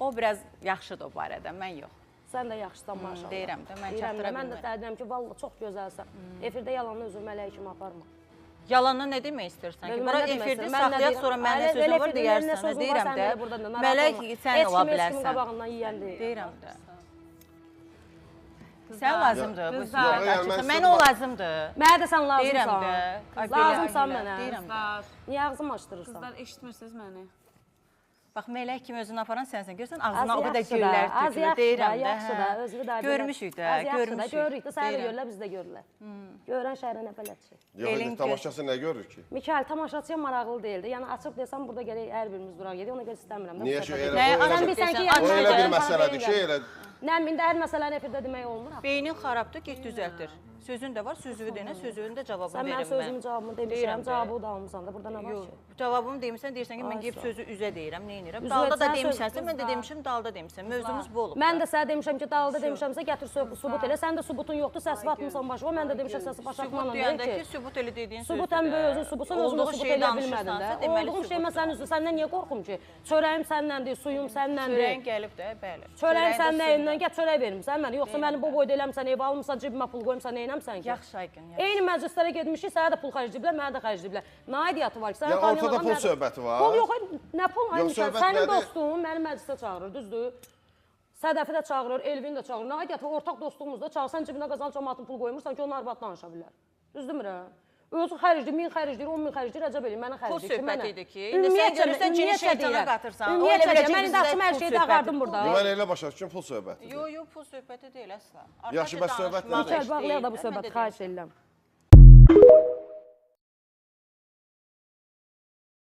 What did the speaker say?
O biraz yaxşıdır o barədə, mən yox. Sən də yaxşısan maşallah. Deyirəm də, mən çatdıra bilmirəm. Mən də deyirəm ki, valla çox gözəlsən. Efirdə yalanı özür mələk kimi aparma. Yalanı nə demək istəyirsən ki? Bura efirdə saxlayaq, sonra mənə sözün var deyərsən. Deyirəm də, mələk sən ola bilərsən. Heç kimin qabağından yiyən deyil. Deyirəm də. Sən lazımdır bu sözlər. Mənə o lazımdır. Mənə də sən lazımsan. Deyirəm də. Lazımsan mənə. Deyirəm də. Niyə ağzımı açdırırsan? Qızlar, eşitmirsiniz məni? Bax, mələk kimi özünü aparan sənsən. Görsən, ağzına o qədər güllər tökülür. Deyirəm də. Yaxşı da, özünü də. Görmüşük də, görmüşük. Görürük də, səni də görürlər, biz də görürlər. Görən şəhərə nə bələdçi. Yox, tamaşaçı nə görür ki? Mikail, tamaşaçıya maraqlı deyildi. Yəni, açıq desəm, burada gələk hər birimiz duraq gedik, ona görə istəmirəm. Niyə ki, elə bir məsələdir ki, elə... Nə, indi hər məsələni efirdə demək olmur. Beynin xarabdır, get düzəltir. Sözün də var, sözünü deyən, sözünün də cavabını verim mən. Sən mən sözümün cavabını demişəm, cavabı da almışsan da, burada nə var ki? Cavabını demişsən, deyirsən ki, mən gelib sözü üzə deyirəm, nə edirəm? Dalda da demişsənsə, mən də demişim, dalda demişsən. Mövzumuz bu olub. Mən də sənə demişəm ki, dalda demişəmsə, gətir sübut elə. Sən də sübutun yoxdur, səsi atmışsan başıma, mən də demişəm səsi başlatmanla deyir ki, sübut elə dediyin sözdür. Sübut ən böyük özün sübutsan, özün də sübut eləyə bilmədin də. Olduğum şey mən sənin üzrə, səndən niyə qorxum ki? Çörəyim səndəndir, suyum səndəndir. Çörəyin gəlib də, bəli. Çörəyim səndən əyindən, gəl çörək vermirsən mənə. Yoxsa məni bu boyda eləmsən, ev almısan, cibimə pul qoymsan, nə eləmsən ki? Yaxşı Aygün. Eyni məclislərə getmişik, sənə də pul xərcləyiblər, mənə də xərcləyiblər. Nə aidiyyatı var ki? Yəni ortada pul söhbəti var. Pul yox, nə pul? Sənin dostun məni məclisə çağırır, düzdür? Sədəfi də çağırır, Elvin də çağırır. Nə aidiyyatı var? Ortaq dostluğumuz da çağır. Sən cibinə qazanıb cəmaatın pul qoymursan ki, onun arvadla danışa bilər. Düzdürmü? Özü xərcdir, 1000 xərcdir, 10.000 xərcdir, Rəcəb eləyim, mənə xərcdir. Pul söhbət idi ki, indi sən görürsən cini şeytana qatırsan. Ümumiyyətlə, mən indi açım hər şeyi də ağardım burada. Mən elə başa düşüm, pul söhbətidir. Yox, pul söhbəti deyil əsla. Yaxşı, bəs söhbət nədir? Mikail, bağlayaq da bu söhbəti, xahiş edirəm.